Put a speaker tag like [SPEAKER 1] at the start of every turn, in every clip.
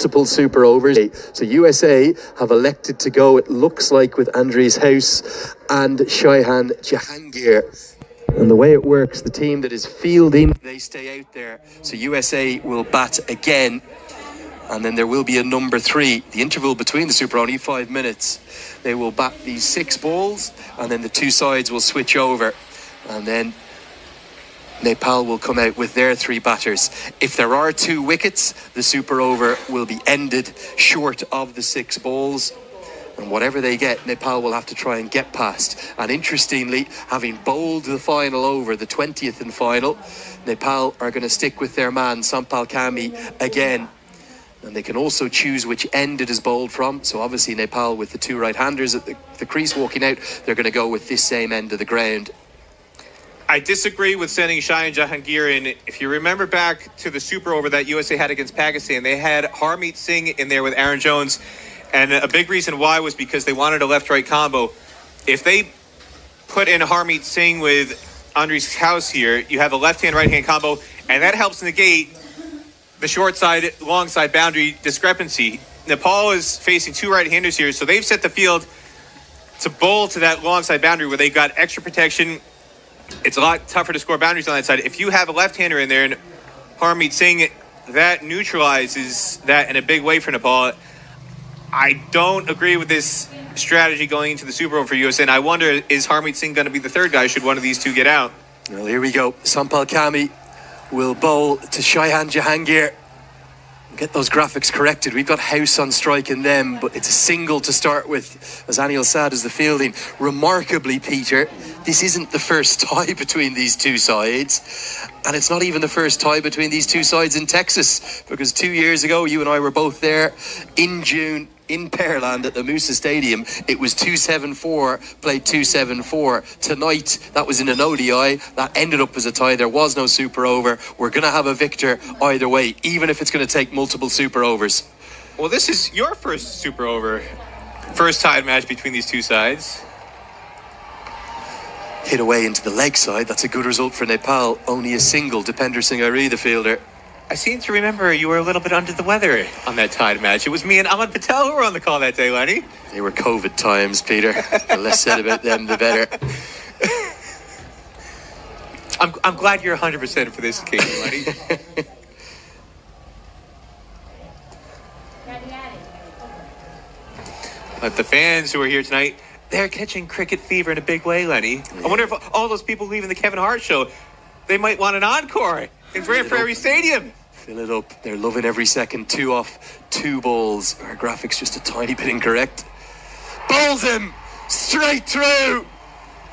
[SPEAKER 1] multiple super overs. So USA have elected to go, it looks like, with Andries House and Shaihan Jahangir. And the way it works, the team that is fielding, they stay out there. So USA will bat again. And then there will be a number 3. The interval between the super, only 5 minutes. They will bat these 6 balls, and then the 2 sides will switch over. And then Nepal will come out with their 3 batters. If there are 2 wickets, the super over will be ended short of the 6 balls. And whatever they get, Nepal will have to try and get past. And interestingly, having bowled the final over, the 20th and final, Nepal are going to stick with their man, Sompal again. And they can also choose which end it is bowled from. So obviously Nepal, with the 2 right-handers at the crease walking out, they're going to go with this same end of the ground.
[SPEAKER 2] I disagree with sending Shai and Jahangir in. If you remember back to the super over that USA had against Pakistan, they had Harmeet Singh in there with Aaron Jones. And a big reason why was because they wanted a left-right combo. If they put in Harmeet Singh with Andries House here, you have a left-hand, right-hand combo, and that helps negate the short side, long side boundary discrepancy. Nepal is facing 2 right-handers here, so they've set the field to bowl to that long side boundary where they've got extra protection. It's a lot tougher to score boundaries on that side. If you have a left-hander in there and Harmeet Singh, that neutralizes that in a big way for Nepal. I don't agree with this strategy going into the Super Bowl for USA, and I wonder, is Harmeet Singh going to be the 3rd guy should one of these 2 get out?
[SPEAKER 1] Well, here we go. Sompal will bowl to Shaihan Jahangir. Get those graphics corrected. We've got House on strike in them, but it's a single to start with, as Anil Sad is the fielding. Remarkably, Peter, this isn't the first tie between these 2 sides, and it's not even the first tie between these 2 sides in Texas, because 2 years ago, you and I were both there in June in Pearland at the Moosa Stadium. It was 2-7-4, played 2-7-4. Tonight, that was in an ODI. That ended up as a tie. There was no super over. We're going to have a victor either way, even if it's going to take multiple super overs.
[SPEAKER 2] Well, this is your first super over. First tied match between these 2 sides.
[SPEAKER 1] Hit away into the leg side. That's a good result for Nepal. Only a single. Dipender Singh Ari, the fielder.
[SPEAKER 2] I seem to remember you were a little bit under the weather on that tied match. It was me and Ahmed Patel who were on the call that day, Lenny.
[SPEAKER 1] They were COVID times, Peter. The less said about them, the better.
[SPEAKER 2] I'm glad you're 100% for this occasion, Lenny. But the fans who are here tonight, they're catching cricket fever in a big way, Lenny. Yeah. I wonder if all those people leaving the Kevin Hart show, they might want an encore in Grand Prairie Stadium.
[SPEAKER 1] Fill it up. They're loving every second. 2 off, 2 balls. Our graphics just a tiny bit incorrect. Bowls him straight through.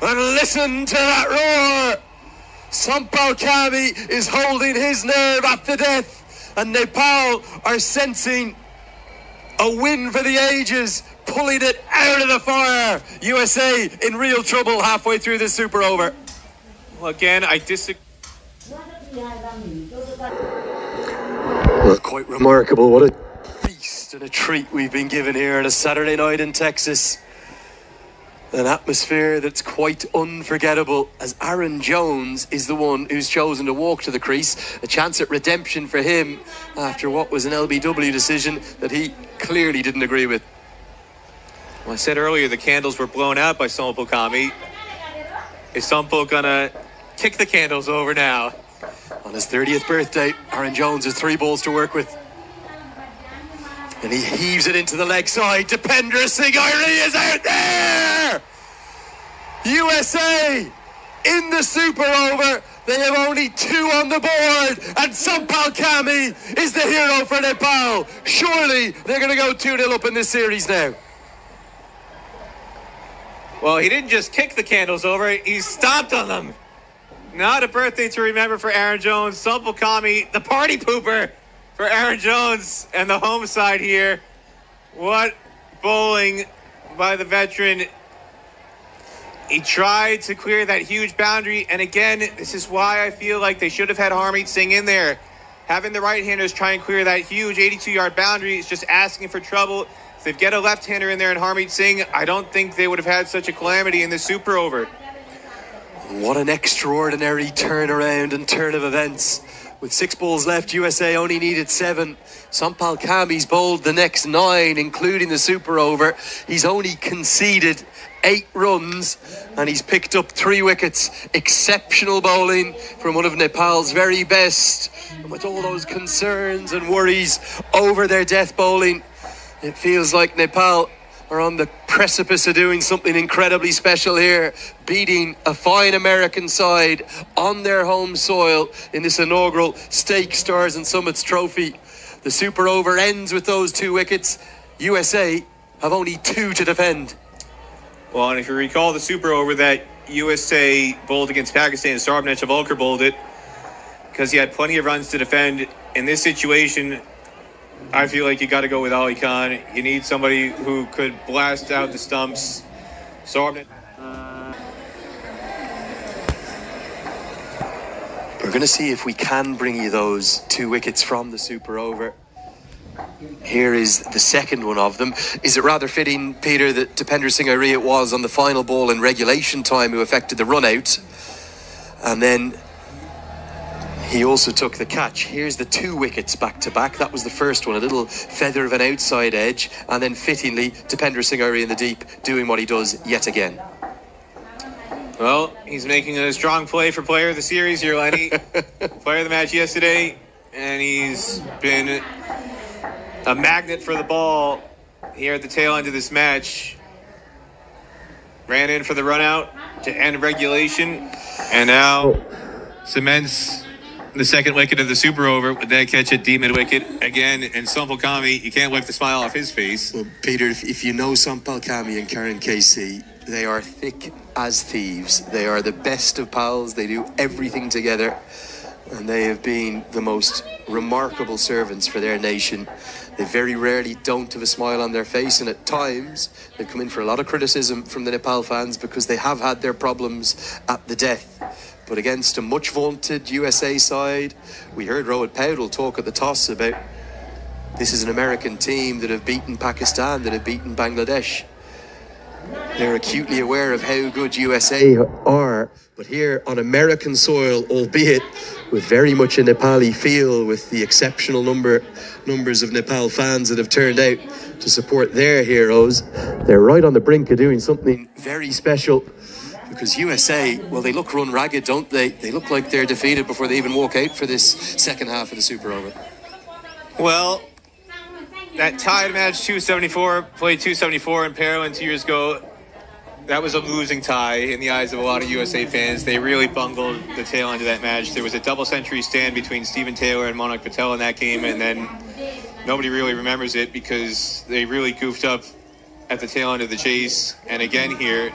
[SPEAKER 1] And listen to that roar. Sompal is holding his nerve at the death. And Nepal are sensing a win for the ages, pulling it out of the fire. USA in real trouble halfway through this super over.
[SPEAKER 2] Well, again, I disagree.
[SPEAKER 1] Well, quite remarkable. What a feast and a treat we've been given here on a Saturday night in Texas. An atmosphere that's quite unforgettable, as Aaron Jones is the one who's chosen to walk to the crease. A chance at redemption for him after what was an LBW decision that he clearly didn't agree with.
[SPEAKER 2] Well, I said earlier the candles were blown out by Sompal Kami. Is Sompal gonna kick the candles over now?
[SPEAKER 1] On his 30th birthday, Aaron Jones has 3 balls to work with. And he heaves it into the leg side. Dipender Singh Ari is out there! USA in the super over. They have only 2 on the board. And Sompal Kami is the hero for Nepal. Surely they're going to go 2-0 up in this series now.
[SPEAKER 2] Well, he didn't just kick the candles over. He stomped on them. Not a birthday to remember for Aaron Jones. Sompal Kami, the party pooper for Aaron Jones and the home side here. What bowling by the veteran. He tried to clear that huge boundary. And again, this is why I feel like they should have had Harmeet Singh in there. Having the right-handers try and clear that huge 82-yard boundary is just asking for trouble. If they get a left-hander in there and Harmeet Singh, I don't think they would have had such a calamity in this super over.
[SPEAKER 1] What an extraordinary turnaround and turn of events With 6 balls left, USA only needed 7. Sompal Kami's bowled the next 9, including the super over. He's only conceded 8 runs and he's picked up 3 wickets. Exceptional bowling from one of Nepal's very best. And with all those concerns and worries over their death bowling, it feels like Nepal are on the precipice of doing something incredibly special here, beating a fine American side on their home soil in this inaugural Stake Stars and Summits trophy. The super over ends with those 2 wickets. USA have only 2 to defend.
[SPEAKER 2] Well, and if you recall the super over that USA bowled against Pakistan, Sagarmathaotv bowled it because he had plenty of runs to defend. In this situation, I feel like you got to go with Ali Khan. You need somebody who could blast out the stumps. We're
[SPEAKER 1] going to see if we can bring you those 2 wickets from the super over. Here is the second one of them. Is it rather fitting, Peter, that Dipender Singh Airi it was on the final ball in regulation time who affected the run out? And then he also took the catch. Here's the 2 wickets back to back. That was the first one, a little feather of an outside edge. And then fittingly, Dipender Singh Airi in the deep, doing what he does yet again.
[SPEAKER 2] Well, he's making a strong play for player of the series here, Lenny. Player of the match yesterday. And he's been a magnet for the ball here at the tail end of this match. Ran in for the run out to end regulation. And now cements the second wicket of the super over with that catch at deep mid wicket again. And Sompal Kami, you can't wipe the smile off his face.
[SPEAKER 1] Well, Peter, if you know Sompal Kami and Karen Casey, they are thick as thieves. They are the best of pals. They do everything together. And they have been the most remarkable servants for their nation. They very rarely don't have a smile on their face, and at times they've come in for a lot of criticism from the Nepal fans because they have had their problems at the death. But against a much vaunted USA side, we heard Rohit talk at the toss about this is an American team that have beaten Pakistan, that have beaten Bangladesh. They're acutely aware of how good USA are, but here on American soil, albeit with very much a Nepali feel, with the exceptional numbers of Nepal fans that have turned out to support their heroes, they're right on the brink of doing something very special. Because USA, well, they look run ragged, don't they? They look like they're defeated before they even walk out for this second half of the super over.
[SPEAKER 2] Well, that tied match 274, played 274 in Paralympics 2 years ago. That was a losing tie in the eyes of a lot of USA fans. They really bungled the tail end of that match. There was a double century stand between Stephen Taylor and Monak Patel in that game, and then nobody really remembers it because they really goofed up at the tail end of the chase. And again here,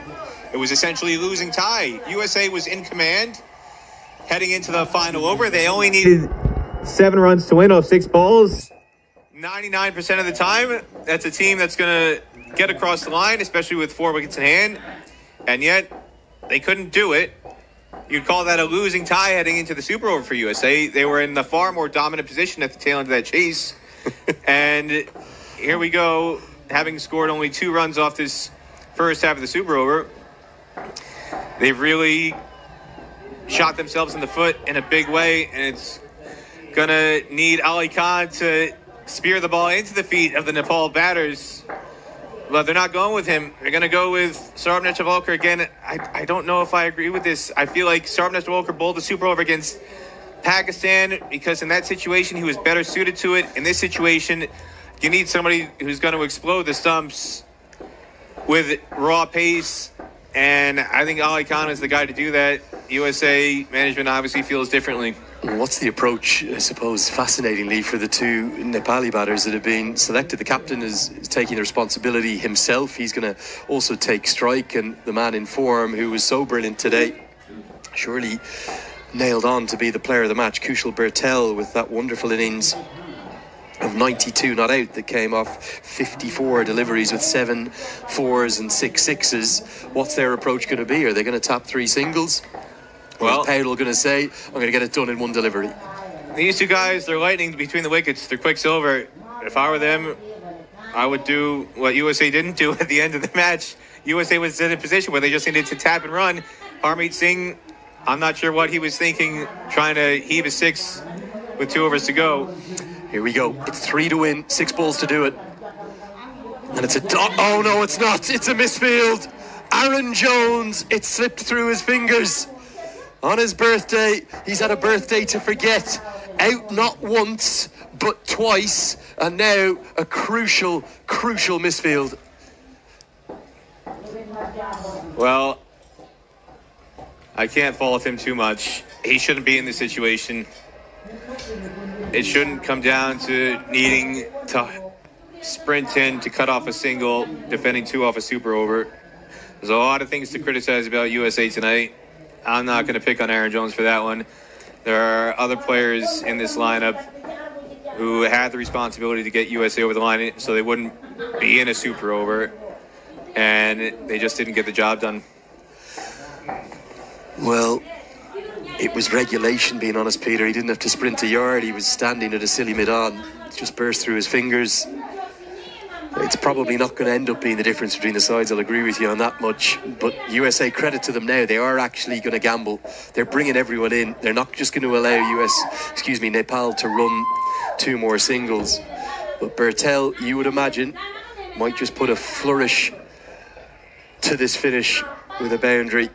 [SPEAKER 2] it was essentially a losing tie. USA was in command heading into the final over. They only needed
[SPEAKER 3] 7 runs to win off 6 balls.
[SPEAKER 2] 99% of the time, that's a team that's going to get across the line, especially with 4 wickets in hand. And yet, they couldn't do it. You'd call that a losing tie heading into the super over for USA. They were in the far more dominant position at the tail end of that chase. And here we go, having scored only 2 runs off this first half of the super over. They've really shot themselves in the foot in a big way, and it's going to need Ali Khan to spear the ball into the feet of the Nepal batters. But they're not going with him. They're going to go with Sagarmathaotv again. I don't know if I agree with this. I feel like Sagarmathaotv bowled the super over against Pakistan because in that situation he was better suited to it. In this situation, you need somebody who's going to explode the stumps with raw pace. And I think Ali Khan is the guy to do that. USA management obviously feels differently.
[SPEAKER 1] What's the approach, I suppose, fascinatingly, for the 2 Nepali batters that have been selected? The captain is taking the responsibility himself. He's going to also take strike, and the man in form who was so brilliant today surely nailed on to be the player of the match. Kushal Bhurtel with that wonderful innings of 92 not out that came off 54 deliveries with 7 4s and 6 6s. What's their approach going to be? Are they going to tap 3 singles? Well, Powell going to say, I'm going to get it done in 1 delivery.
[SPEAKER 2] These 2 guys, they're lightning between the wickets. They're quicksilver. If I were them, I would do what USA didn't do at the end of the match. USA was in a position where they just needed to tap and run. Harmeet Singh, I'm not sure what he was thinking, trying to heave a 6 with 2 overs to go.
[SPEAKER 1] Here we go. It's 3 to win, 6 balls to do it. And it's a oh no, it's not. It's a misfield. Aaron Jones, it slipped through his fingers. On his birthday, he's had a birthday to forget. Out not once, but twice. And now a crucial misfield.
[SPEAKER 2] Well, I can't fault him too much. He shouldn't be in this situation. It shouldn't come down to needing to sprint in to cut off a single, defending 2 off a super over. There's a lot of things to criticize about USA tonight. I'm not going to pick on Aaron Jones for that one. There are other players in this lineup who had the responsibility to get USA over the line so they wouldn't be in a super over, and they just didn't get the job done.
[SPEAKER 1] Well, it was regulation, being honest, Peter. He didn't have to sprint a yard. He was standing at a silly mid-on. It just burst through his fingers. It's probably not going to end up being the difference between the sides. I'll agree with you on that much. But USA, credit to them now. They are actually going to gamble. They're bringing everyone in. They're not just going to allow Nepal to run 2 more singles. But Bhurtel, you would imagine, might just put a flourish to this finish with a boundary.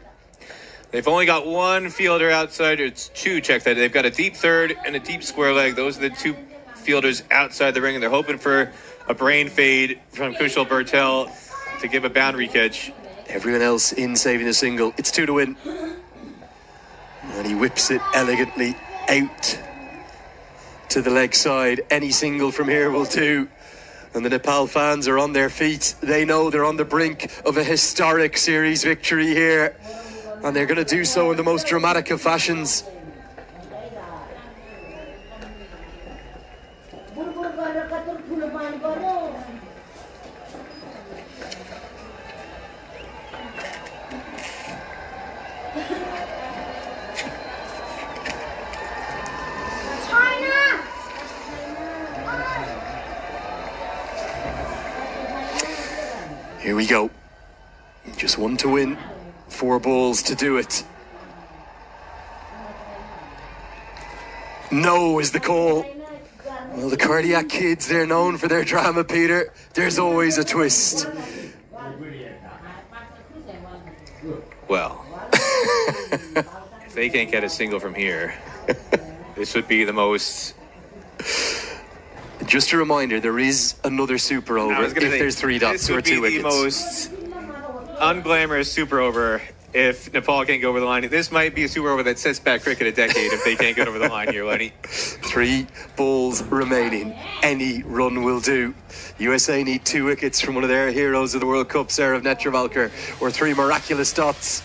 [SPEAKER 2] They've only got 1 fielder outside. It's 2, check that. They've got a deep third and a deep square leg. Those are the 2 fielders outside the ring, and they're hoping for a brain fade from Kushal Bhurtel to give a boundary catch.
[SPEAKER 1] Everyone else in saving the single. It's 2 to win. And he whips it elegantly out to the leg side. Any single from here will do. And the Nepal fans are on their feet. They know they're on the brink of a historic series victory here. And they're going to do so in the most dramatic of fashions. Here we go. Just 1 to win, 4 balls to do it. No is the call. Well, the cardiac kids, they're known for their drama, Peter. There's always a twist.
[SPEAKER 2] Well, if they can't get a single from here, this would be the most...
[SPEAKER 1] Just a reminder, there is another super over if there's 3 dots or 2 wickets.
[SPEAKER 2] This would be the most unglamorous super over if Nepal can't go over the line. This might be a super over that sets back cricket a decade if they can't get over the line here, Lenny.
[SPEAKER 1] 3 balls remaining. Any run will do. USA need 2 wickets from one of their heroes of the World Cup, Sarah Netravalkar, or 3 miraculous dots.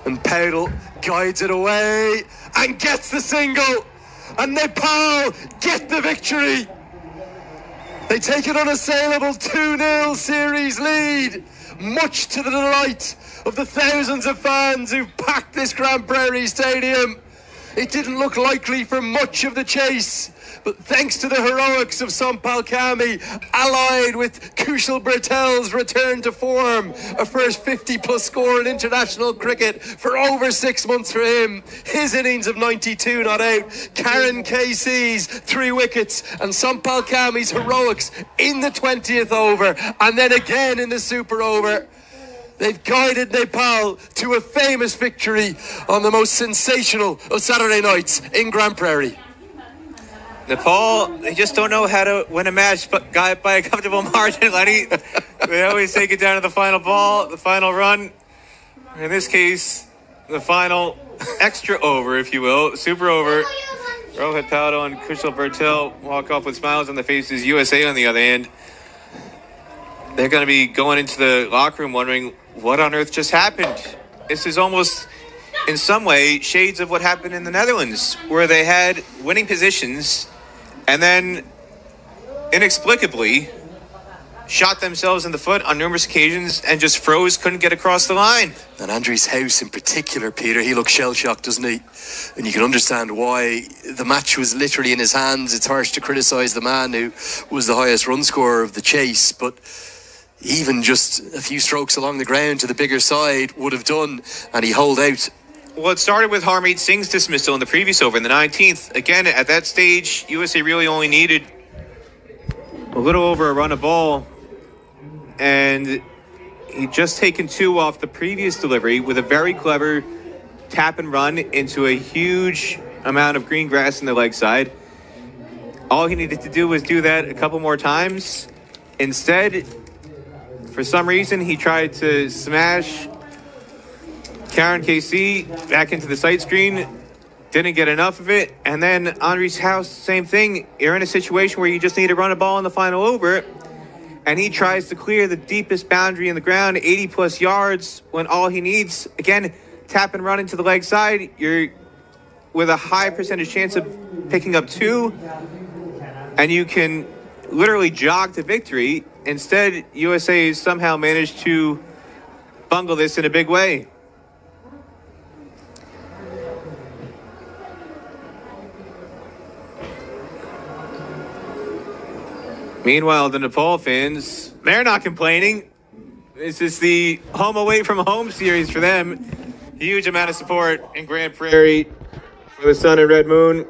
[SPEAKER 1] And Powell guides it away and gets the single. And Nepal get the victory. They take an unassailable 2-0 series lead, much to the delight of the thousands of fans who've packed this Grand Prairie Stadium. It didn't look likely for much of the chase, but thanks to the heroics of Sompal, allied with Kushal Bhurtel's return to form, a first 50-plus score in international cricket for over 6 months for him, his innings of 92 not out, Karen KC's 3 wickets, and Sompal heroics in the 20th over, and then again in the super over. They've guided Nepal to a famous victory on the most sensational of Saturday nights in Grand Prairie.
[SPEAKER 2] Nepal, they just don't know how to win a match by a comfortable margin, Lenny. They always take it down to the final ball, the final run. In this case, the final extra over, if you will, super over. Rohit Paldo and Kushal Bhurtel walk off with smiles on their faces. USA, on the other hand, they're going to be going into the locker room wondering what on earth just happened. This is almost, in some way, shades of what happened in the Netherlands, where they had winning positions and then inexplicably shot themselves in the foot on numerous occasions and just froze, couldn't get across the line.
[SPEAKER 1] And Andries House in particular, Peter, he looks shell-shocked, doesn't he? And you can understand why. The match was literally in his hands. It's harsh to criticise the man who was the highest run scorer of the chase, but even just a few strokes along the ground to the bigger side would have done, and he holed out
[SPEAKER 2] Well, it started with Harmeet Singh's dismissal in the previous over in the 19th. Again, at that stage, USA really only needed a little over a run of ball, and he'd just taken 2 off the previous delivery with a very clever tap and run into a huge amount of green grass in the leg side. All he needed to do was do that a couple more times. Instead, for some reason, he tried to smash Karen KC back into the sight screen. Didn't get enough of it. And then Andries House, same thing. You're in a situation where you just need to run a ball in the final over, and he tries to clear the deepest boundary in the ground, 80-plus yards, when all he needs, again, tap and run into the leg side. You're with a high percentage chance of picking up 2, and you can literally jog to victory. Instead, USA somehow managed to bungle this in a big way. Meanwhile, the Nepal fans, they're not complaining. This is the home away from home series for them. Huge amount of support in Grand Prairie for the Sun and Red Moon.